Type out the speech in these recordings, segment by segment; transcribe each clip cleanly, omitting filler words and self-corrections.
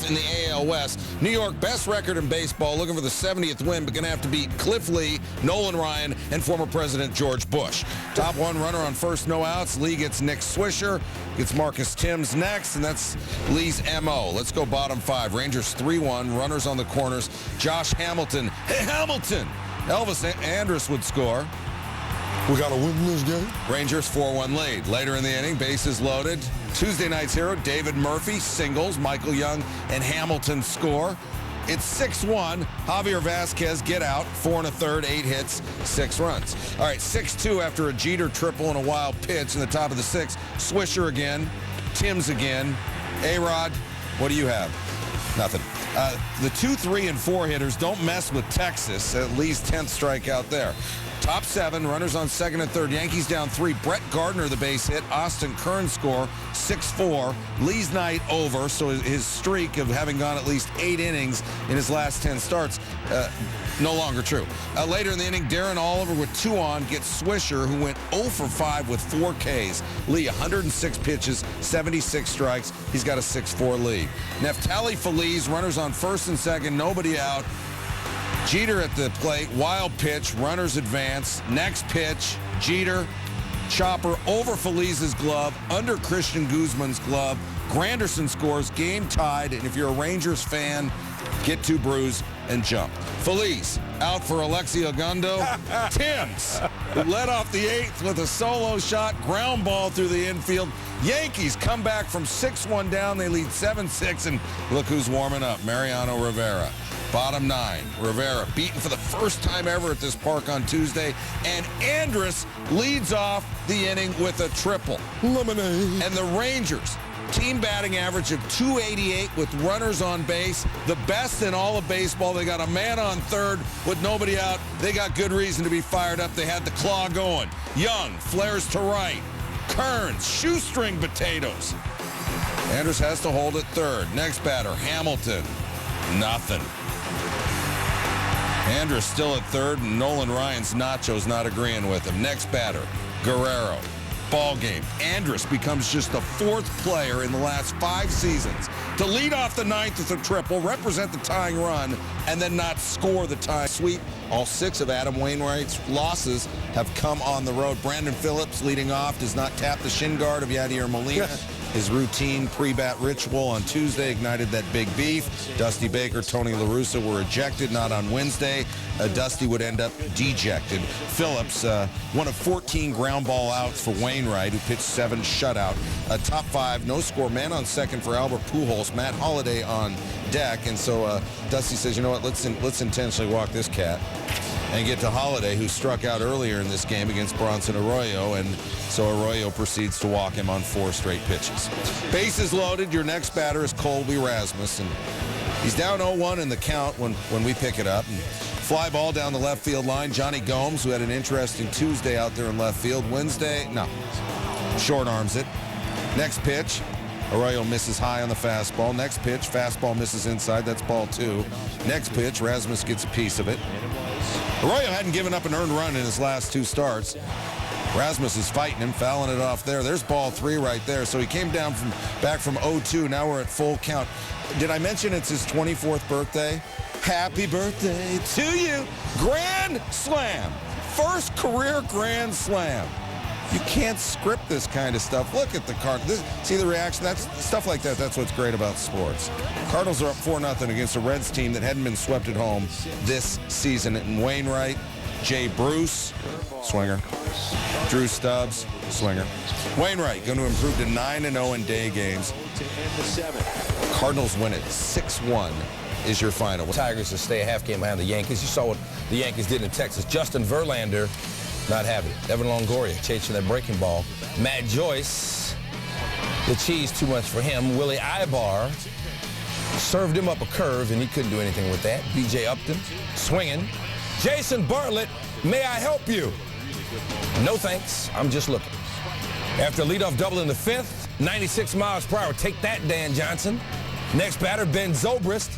4th in the AL West. New York, best record in baseball, looking for the 70th win, but going to have to beat Cliff Lee, Nolan Ryan, and former President George Bush. Top one runner on first, no outs. Lee gets Nick Swisher, gets Marcus Timms next, and that's Lee's M.O. Let's go bottom 5. Rangers 3-1, runners on the corners. Josh Hamilton. Hey, Hamilton! Elvis Andrus would score. We got to win this game. Rangers 4-1 lead. Later in the inning, bases loaded. Tuesday night's hero, David Murphy, singles. Michael Young and Hamilton score. It's 6-1. Javier Vasquez get out. 4 1/3, 8 hits, 6 runs. All right, 6-2 after a Jeter triple and a wild pitch in the top of the 6th. Swisher again. Timms again. A-Rod, what do you have? Nothing. The 2, 3, and 4 hitters don't mess with Texas. At least 10th strikeout there. Top 7, runners on second and third. Yankees down 3. Brett Gardner, the base hit. Austin Kern score, 6-4. Lee's night over, so his streak of having gone at least 8 innings in his last 10 starts, no longer true. Later in the inning, Darren Oliver with 2 on gets Swisher, who went 0 for 5 with 4 Ks. Lee, 106 pitches, 76 strikes. He's got a 6-4 lead. Neftali Feliz, runners on first and second, nobody out. Jeter at the plate, wild pitch, runners advance. Next pitch, Jeter, chopper over Feliz's glove, under Christian Guzman's glove. Granderson scores, game tied, and if you're a Rangers fan, get 2 brews and jump. Feliz out for Alexi Ogando. Timms, who led off the 8th with a solo shot, ground ball through the infield. Yankees come back from 6-1 down. They lead 7-6, and look who's warming up, Mariano Rivera. Bottom 9, Rivera beaten for the first time ever at this park on Tuesday, and Andrus leads off the inning with a triple. Lemonade. And the Rangers, team batting average of .288 with runners on base, the best in all of baseball. They got a man on third with nobody out. They got good reason to be fired up. They had the claw going. Young flares to right. Kearns, shoestring potatoes. Andrus has to hold at third. Next batter, Hamilton. Nothing. Andrus still at third, and Nolan Ryan's nachos not agreeing with him. Next batter, Guerrero. Ball game. Andrus becomes just the 4th player in the last 5 seasons to lead off the 9th with a triple, represent the tying run, and then not score the tie sweep. All 6 of Adam Wainwright's losses have come on the road. Brandon Phillips leading off does not tap the shin guard of Yadier Molina. His routine pre-bat ritual on Tuesday ignited that big beef. Dusty Baker, Tony La Russa were ejected, not on Wednesday. Dusty would end up dejected. Phillips, one of 14 ground ball outs for Wainwright, who pitched 7 shutout. Top 5, no score, man on second for Albert Pujols. Matt Holliday on deck, and so Dusty says, you know what, let's intentionally walk this cat and get to Holliday, who struck out earlier in this game against Bronson Arroyo, and so Arroyo proceeds to walk him on 4 straight pitches. Bases loaded. Your next batter is Colby Rasmus, and he's down 0-1 in the count when we pick it up. And fly ball down the left field line. Johnny Gomes, who had an interesting Tuesday out there in left field. Wednesday, no, short arms it. Next pitch, Arroyo misses high on the fastball. Next pitch, fastball misses inside. That's ball 2. Next pitch, Rasmus gets a piece of it. Arroyo hadn't given up an earned run in his last 2 starts. Rasmus is fighting him, fouling it off there. There's ball 3 right there. So he came down back from 0-2. Now we're at full count. Did I mention it's his 24th birthday? Happy birthday to you. Grand Slam. First career Grand Slam. You can't script this kind of stuff. Look at the Cardinals. See the reaction? That's stuff like that. That's what's great about sports. Cardinals are up 4-0 against a Reds team that hadn't been swept at home this season. And Wainwright, Jay Bruce, swinger. Drew Stubbs, swinger. Wainwright going to improve to 9-0 in day games. Cardinals win it 6-1 is your final. Tigers to stay a half game behind the Yankees. You saw what the Yankees did in Texas. Justin Verlander, not having it. Evan Longoria chasing that breaking ball. Matt Joyce, the cheese too much for him. Willie Ibar served him up a curve, and he couldn't do anything with that. B.J. Upton swinging. Jason Bartlett, may I help you? No thanks, I'm just looking. After a leadoff double in the 5th, 96 miles per hour. Take that, Dan Johnson. Next batter, Ben Zobrist.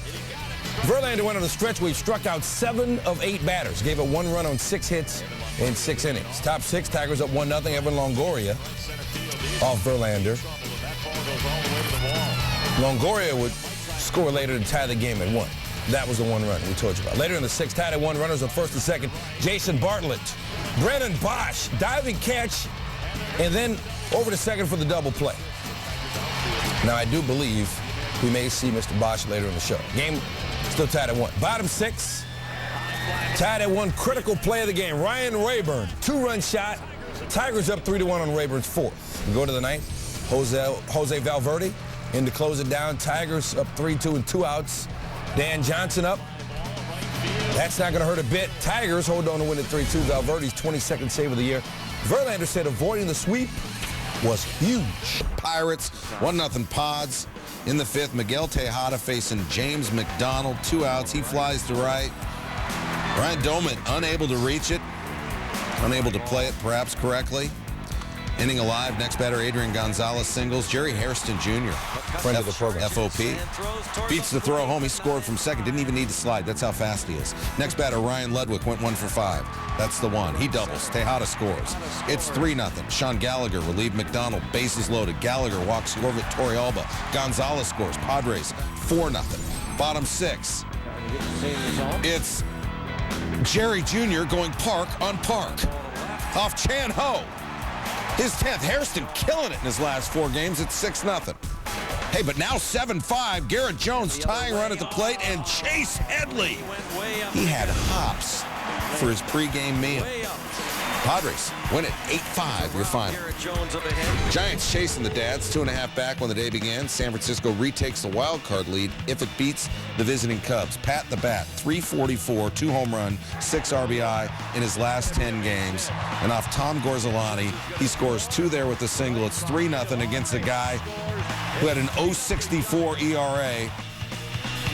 Verlander went on a stretch where he struck out 7 of 8 batters. Gave up 1 run on 6 hits in 6 innings. Top 6, Tigers up 1-0. Evan Longoria off Verlander. Longoria would score later to tie the game at 1. That was the one run we told you about. Later in the 6th, tied at 1, runners on first and second. Jason Bartlett, Brennan Bosch, diving catch, and then over to second for the double play. Now, I do believe we may see Mr. Bosch later in the show. Game still tied at 1. Bottom 6, tied at 1, critical play of the game. Ryan Rayburn, 2-run shot. Tigers up 3-1 on Rayburn's 4th. We go to the 9th. Jose Valverde in to close it down. Tigers up 3-2 and 2 outs. Dan Johnson up. That's not going to hurt a bit. Tigers hold on to win at 3-2. Valverde's 22nd save of the year. Verlander said avoiding the sweep was huge. Pirates, 1-0 Pods. In the 5th, Miguel Tejada facing James McDonald. 2 outs. He flies to right. Ryan Doman unable to reach it. Unable to play it perhaps correctly. Inning alive. Next batter, Adrian Gonzalez singles. Jerry Hairston Jr. Friend of the program. FOP. Beats the throw home. He scored from second. Didn't even need to slide. That's how fast he is. Next batter, Ryan Ludwig went 1 for 5. That's the one. He doubles. Tejada scores. It's 3-0. Sean Gallagher relieved McDonald. Bases loaded. Gallagher walks Jorvit Torrealba. Gonzalez scores. Padres 4-0. Bottom 6. It's Jerry Jr. going park on park. Off Chan Ho. His 10th. Hairston killing it in his last 4 games. It's 6-0. Hey, but now 7-5. Garrett Jones tying run at the plate, and Chase Headley. He had hops for his pregame meal. Padres win it 8-5, your final. Giants chasing the Dads, 2.5 back when the day began. San Francisco retakes the wild card lead if it beats the visiting Cubs. Pat the Bat, 344, 2 home run, 6 RBI in his last 10 games. And off Tom Gorzolani, he scores 2 there with the single. It's 3-0 against a guy who had an 0.64 ERA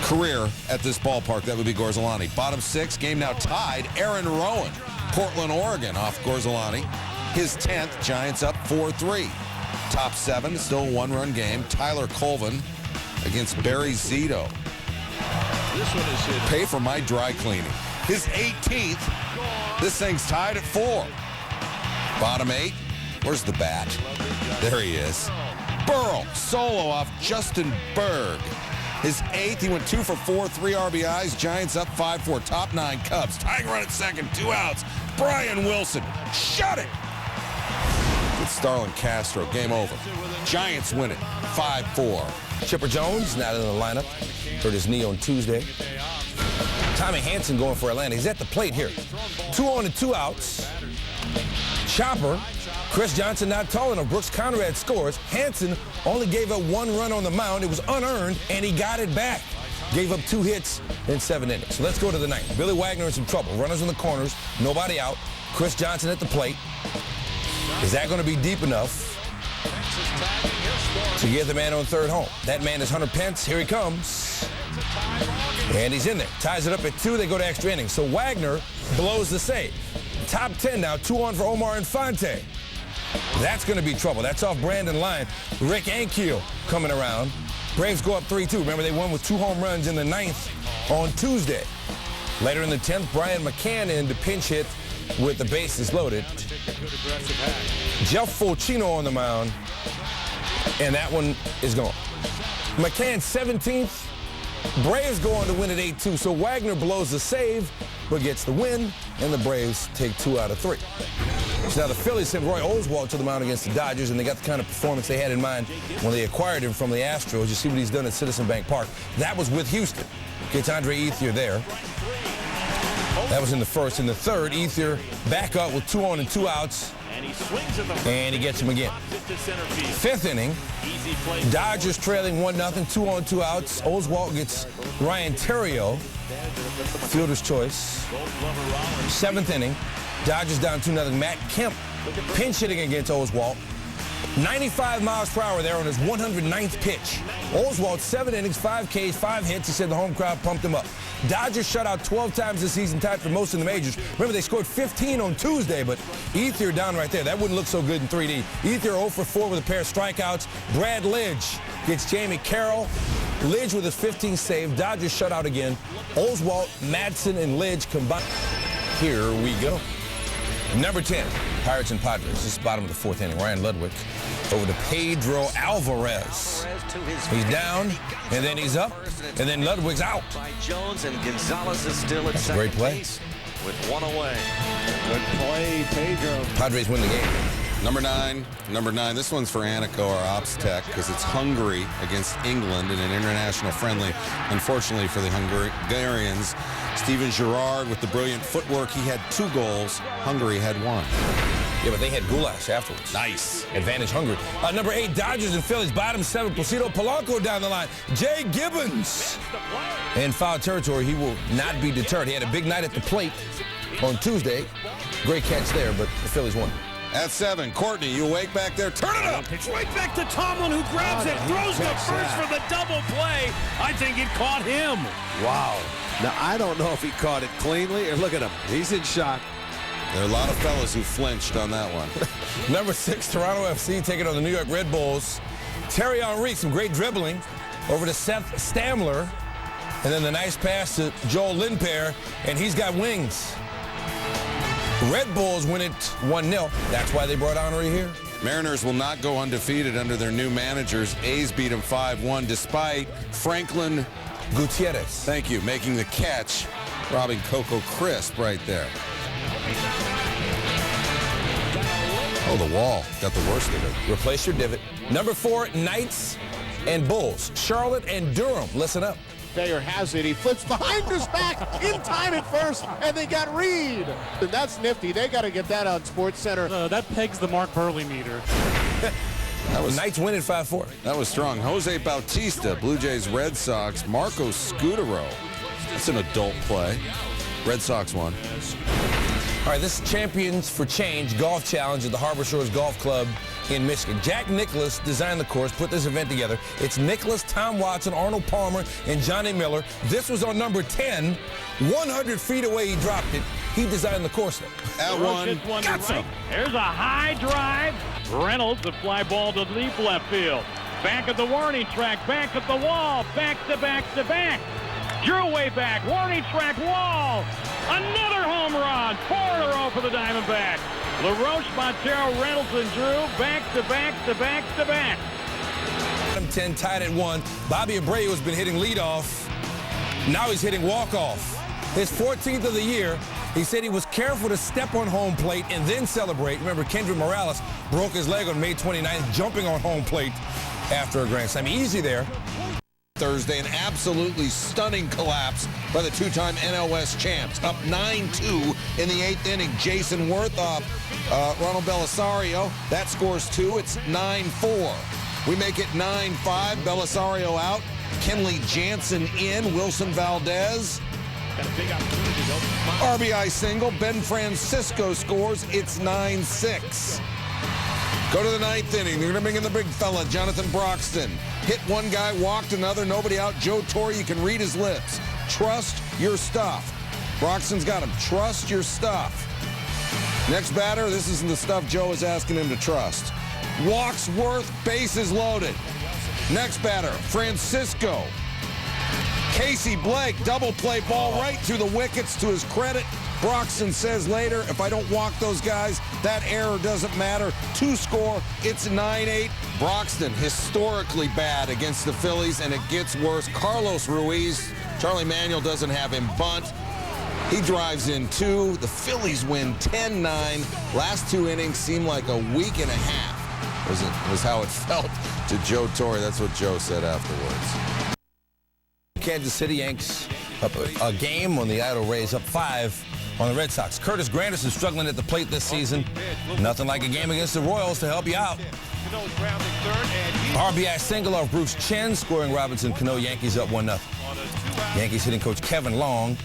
career at this ballpark. That would be Gorzolani. Bottom 6, game now tied. Aaron Rowan, Portland, Oregon, off Gorzolani. His 10th, Giants up 4-3. Top 7, still a 1-run game. Tyler Colvin against Barry Zito. Pay for my dry cleaning. His 18th. This thing's tied at 4. Bottom 8, where's the bat? There he is. Burrow, solo off Justin Berg. His 8th, he went 2 for 4, 3 RBIs. Giants up 5-4. Top 9 Cubs. Tying run at second, 2 outs. Brian Wilson, shut it. It's Starlin Castro, game over. Giants win it 5-4. Chipper Jones not in the lineup. Hurt his knee on Tuesday. Tommy Hanson going for Atlanta. He's at the plate here. 2 on and 2 outs. Chopper. Chris Johnson not tall enough. Brooks Conrad scores. Hanson only gave up 1 run on the mound. It was unearned, and he got it back. Gave up 2 hits in 7 innings. So let's go to the 9th. Billy Wagner in some trouble. Runners in the corners. Nobody out. Chris Johnson at the plate. Is that going to be deep enough to get the man on third home? That man is Hunter Pence. Here he comes. And he's in there. Ties it up at 2. They go to extra innings. So Wagner blows the save. Top 10 now. 2 on for Omar Infante. That's going to be trouble. That's off Brandon Lyon. Rick Ankiel coming around. Braves go up 3-2. Remember, they won with 2 home runs in the 9th on Tuesday. Later in the 10th, Brian McCann in to pinch hit with the bases loaded. Jeff Fulcino on the mound, and that one is gone. McCann's 17th. Braves go on to win at 8-2, so Wagner blows the save, but gets the win, and the Braves take 2 out of 3. So now the Phillies sent Roy Oswalt to the mound against the Dodgers, and they got the kind of performance they had in mind when they acquired him from the Astros. You see what he's done at Citizen Bank Park. That was with Houston. Gets Andre Ethier there. That was in the 1st. In the 3rd, Ethier back up with 2 on and 2 outs, and he gets him again. 5th inning, Dodgers trailing 1-0, 2 on 2 outs. Oswalt gets Ryan Theriot, fielder's choice. 7th inning, Dodgers down 2-0. Matt Kemp pinch hitting against Oswalt. 95 miles per hour there on his 109th pitch. Oswalt, 7 innings, 5 Ks, 5 hits. He said the home crowd pumped him up. Dodgers shut out 12 times this season, tied for most in the majors. Remember, they scored 15 on Tuesday, but Ethier down right there. That wouldn't look so good in 3D. Ethier 0 for 4 with a pair of strikeouts. Brad Lidge gets Jamie Carroll. Lidge with his 15th save. Dodgers shut out again. Oswalt, Madsen, and Lidge combined. Here we go. Number 10, Pirates and Padres. This is the bottom of the fourth inning. Ryan Ludwig over to Pedro Alvarez. He's down, and then he's up, and then Ludwig's out. Jones and Gonzalez is still at That's a great play. With one away. Good play, Pedro. Padres win the game. Number nine. This one's for Anico, our ops tech, because it's Hungary against England in an international friendly. Unfortunately for the Hungarians, Steven Gerrard with the brilliant footwork, he had 2 goals. Hungary had 1. Yeah, but they had goulash afterwards. Nice. Advantage Hungary. Number 8, Dodgers and Phillies. Bottom 7, Placido Polanco down the line. Jay Gibbons. In foul territory, he will not be deterred. He had a big night at the plate on Tuesday. Great catch there, but the Phillies won. At 7, Courtney, you awake back there? Turn it up! It's right back to Tomlin, who grabs it, throws to first for the double play. I think it caught him. Wow. Now, I don't know if he caught it cleanly, or look at him. He's in shock. There are a lot of fellas who flinched on that one. Number 6, Toronto FC taking on the New York Red Bulls. Terry Henry, some great dribbling over to Seth Stamler. And then the nice pass to Joel Lindpair, and he's got wings. Red Bulls win it 1-0. That's why they brought Henry here. Mariners will not go undefeated under their new managers. A's beat them 5-1 despite Franklin Gutierrez. Thank you, making the catch, robbing Coco Crisp right there. Oh, the wall got the worst of it. Replace your divot. Number 4, Knights and Bulls. Charlotte and Durham. Listen up. Thayer has it. He flips behind his back in time at first, and they got Reed. And that's nifty. They got to get that on Sports Center. That pegs the Mark Burley meter. Knights win at 5-4. That was strong. Jose Bautista, Blue Jays, Red Sox. Marco Scutero. That's an adult play. Red Sox won. All right, this is Champions for Change Golf Challenge at the Harbor Shores Golf Club in Michigan. Jack Nicklaus designed the course, put this event together. It's Nicklaus, Tom Watson, Arnold Palmer, and Johnny Miller. This was on number 10. 100 feet away, he dropped it. He designed the course. At 1. Got some. There's a high drive. Reynolds, the fly ball to deep left field. Back at the warning track, back at the wall, back to back to back. Drew way back, warning track, wall. Another home run, 4 in a row for the Diamondbacks. LaRoche, Montero, Reynolds, and Drew, back to back to back to back. 10 tied at 1. Bobby Abreu has been hitting leadoff. Now he's hitting walk-off. His 14th of the year. He said he was careful to step on home plate and then celebrate. Remember, Kendrick Morales broke his leg on May 29th, jumping on home plate after a grand slam. Easy there. Thursday, an absolutely stunning collapse by the 2-time NL West champs. Up 9-2 in the 8th inning. Jason Worth off Ronald Belisario. That scores 2. It's 9-4. We make it 9-5. Belisario out. Kenley Jansen in. Wilson Valdez. Got a big opportunity to go. RBI single. Ben Francisco scores. It's 9-6. Go to the 9th inning. They're going to bring in the big fella, Jonathan Broxton. Hit one guy, walked another, nobody out. Joe Torre, you can read his lips. Trust your stuff. Broxton's got him. Trust your stuff. Next batter, this isn't the stuff Joe is asking him to trust. Walks Worth, bases loaded. Next batter, Francisco. Casey Blake, double play ball right through the wickets to his credit. Broxton says later, if I don't walk those guys, that error doesn't matter. 2 score, it's 9-8. Broxton, historically bad against the Phillies, and it gets worse. Carlos Ruiz, Charlie Manuel doesn't have him bunt. He drives in 2. The Phillies win 10-9. Last 2 innings seemed like a week and a half was how it felt to Joe Torre. That's what Joe said afterwards. Kansas City Yanks up a game on the Idle Rays, up 5 on the Red Sox. Curtis Granderson struggling at the plate this season. Nothing like a game against the Royals to help you out. RBI single off Bruce Chen, scoring Robinson Cano. Yankees up 1-0. Yankees hitting coach Kevin Long.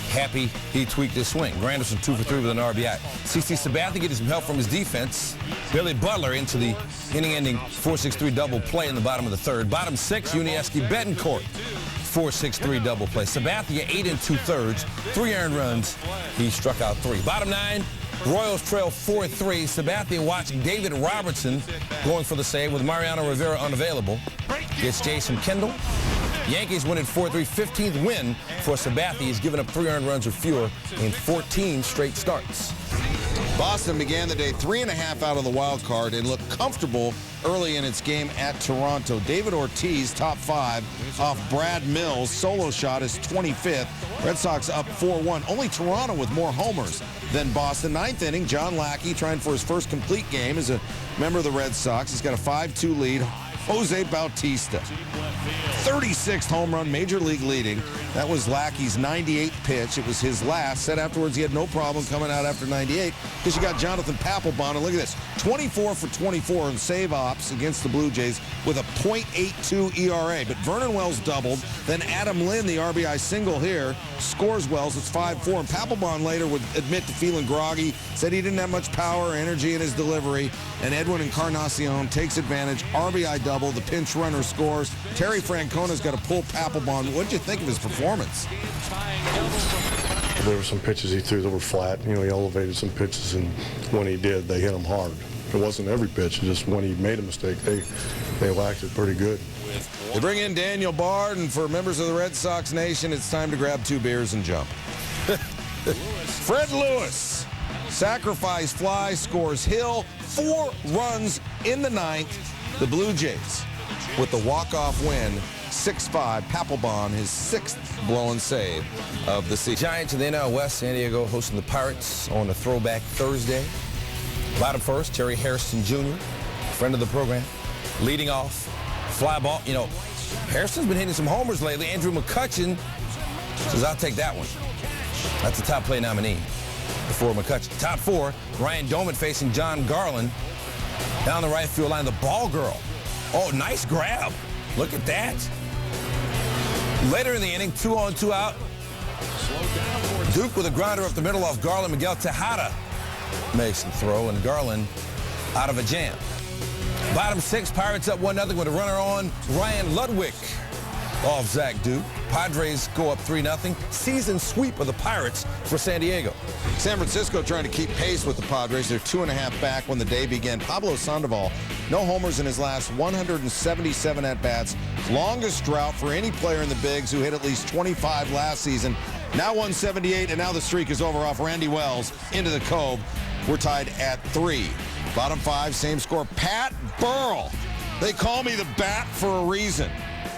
Happy he tweaked his swing. Granderson 2 for 3 with an RBI. CC Sabathia getting some help from his defense. Billy Butler into the inning-ending 4-6-3 double play in the bottom of the 3rd. Bottom 6, Unieski Betancourt. 4-6-3 double play. Sabathia 8 2/3, 3 earned runs. He struck out 3. Bottom 9, Royals trail 4-3. Sabathia watching David Robertson going for the save with Mariano Rivera unavailable. Gets Jason Kendall. Yankees win at 4-3, 15th win for Sabathia. He's given up 3 earned runs or fewer in 14 straight starts. Boston began the day 3.5 out of the wild card and looked comfortable early in its game at Toronto. David Ortiz, top 5, off Brad Mills' solo shot, is 25th. Red Sox up 4-1. Only Toronto with more homers than Boston. 9th inning, John Lackey trying for his first complete game as a member of the Red Sox. He's got a 5-2 lead. Jose Bautista, 36th home run, major league leading. That was Lackey's 98th pitch. It was his last. Said afterwards he had no problem coming out after 98 because you got Jonathan Papelbon. And look at this, 24 for 24 in save ops against the Blue Jays with a .82 ERA. But Vernon Wells doubled. Then Adam Lynn, the RBI single here, scores Wells. It's 5-4. And Papelbon later would admit to feeling groggy, said he didn't have much power or energy in his delivery. And Edwin Encarnacion takes advantage. RBI double. The pinch runner scores. Terry Francona's got to pull Papelbon. What did you think of his performance? There were some pitches he threw that were flat. You know, he elevated some pitches, and when he did, they hit him hard. It wasn't every pitch. Just when he made a mistake, they lacked it pretty good. They bring in Daniel Bard, and for members of the Red Sox Nation, it's time to grab 2 beers and jump. Fred Lewis, sacrifice fly, scores Hill, 4 runs in the 9th. The Blue Jays with the walk-off win, 6-5. Papelbon, his 6th blown save of the season. Giants in the NL West, San Diego hosting the Pirates on a throwback Thursday. Bottom first, Terry Harrison Jr., friend of the program, leading off. Fly ball. You know, Harrison's been hitting some homers lately. Andrew McCutchen says, I'll take that one. That's a top play nominee for McCutchen. Top 4, Ryan Doman facing John Garland. Down the right field line, the ball girl. Oh, nice grab. Look at that. Later in the inning, 2 on, 2 out. Duke with a grounder up the middle off Garland. Miguel Tejada makes the throw, and Garland out of a jam. Bottom 6, Pirates up 1-0 with a runner on. Ryan Ludwig off Zach Duke. Padres go up 3-0. Season sweep of the Pirates for San Diego. San Francisco trying to keep pace with the Padres. They're 2.5 back when the day began. Pablo Sandoval, no homers in his last 177 at-bats. Longest drought for any player in the bigs who hit at least 25 last season. Now 178, and now the streak is over off Randy Wells into the Cove. We're tied at 3. Bottom 5, same score. Pat Burrell. They call me the Bat for a reason.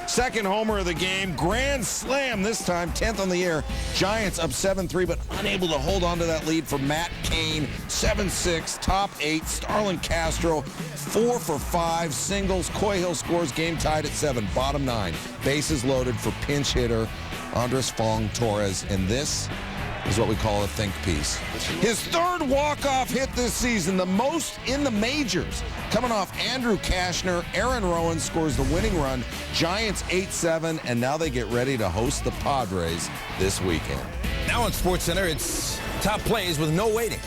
Second homer of the game, grand slam this time, 10th on the year. Giants up 7-3, but unable to hold on to that lead for Matt Cain. 7-6, top 8. Starlin Castro, 4 for 5, singles. Coy Hill scores, game tied at 7. Bottom 9, bases loaded for pinch hitter Andres Fong Torres. And this is what we call a think piece. His 3rd walk-off hit this season, the most in the majors. Coming off Andrew Kashner, Aaron Rowan scores the winning run. Giants 8-7, and now they get ready to host the Padres this weekend. Now on SportsCenter, it's top plays with no waiting.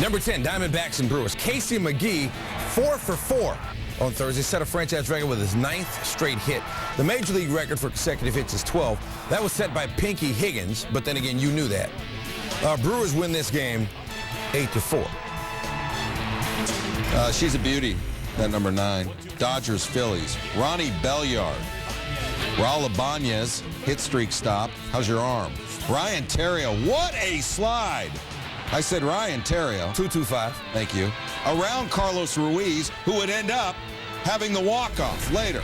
Number 10, Diamondbacks and Brewers. Casey McGee, 4 for 4 on Thursday, set a franchise record with his 9th straight hit. The major league record for consecutive hits is 12. That was set by Pinky Higgins, but then again, you knew that. Brewers win this game 8-4. She's a beauty, that number 9. Dodgers, Phillies. Ronnie Belliard. Raul Ibanez, hit streak stop. How's your arm? Ryan Theriot, what a slide. I said Ryan Theriot. 2-2-5. Thank you. Around Carlos Ruiz, who would end up having the walk-off later.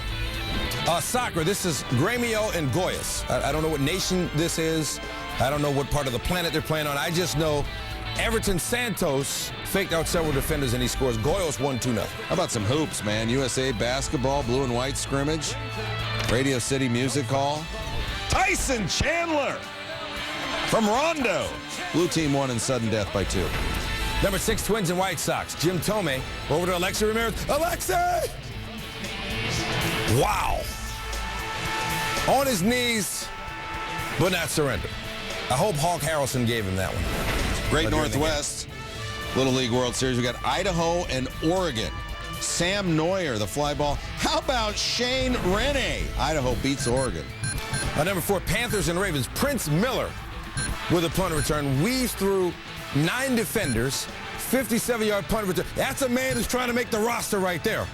Soccer, this is Gremio and Goyas. I don't know what nation this is. I don't know what part of the planet they're playing on. I just know Everton Santos faked out several defenders and he scores. Goyos 1-2-0. How about some hoops, man? USA basketball, blue and white scrimmage. Radio City Music Hall. Tyson Chandler from Rondo. Blue team won in sudden death by 2. Number 6, Twins and White Sox. Jim Thome over to Alexei Ramirez. Alexei! Wow. On his knees, but not surrender. I hope Hawk Harrelson gave him that one. Great Northwest Little League World Series. We got Idaho and Oregon. Sam Neuer, the fly ball. How about Shane Rene? Idaho beats Oregon. Number 4, Panthers and Ravens. Prince Miller with a punt return. Weaves through 9 defenders. 57-yard punt return. That's a man who's trying to make the roster right there.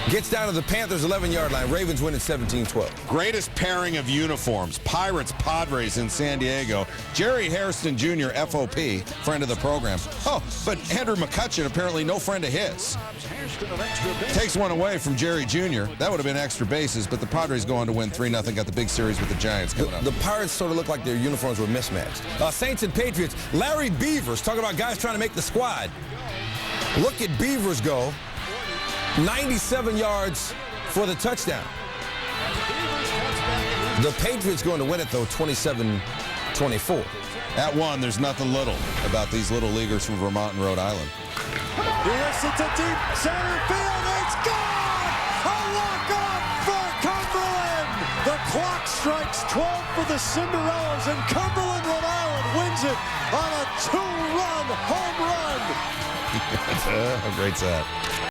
Gets down to the Panthers' 11-yard line. Ravens win at 17-12. Greatest pairing of uniforms, Pirates-Padres in San Diego. Jerry Hairston Jr., FOP, friend of the program. Oh, but Andrew McCutcheon, apparently no friend of his. Takes one away from Jerry Jr. That would have been extra bases, but the Padres go on to win 3-0. Got the big series with the Giants coming up. The Pirates sort of look like their uniforms were mismatched. Saints and Patriots. Larry Beavers, talking about guys trying to make the squad. Look at Beavers go. 97 yards for the touchdown. The Patriots going to win it, though, 27-24. At one, there's nothing little about these little leaguers from Vermont and Rhode Island. He hits it to deep center field. It's gone! A walk-off for Cumberland! The clock strikes 12 for the Cinderellas, and Cumberland, Rhode Island wins it on a 2-run home run. How great's that?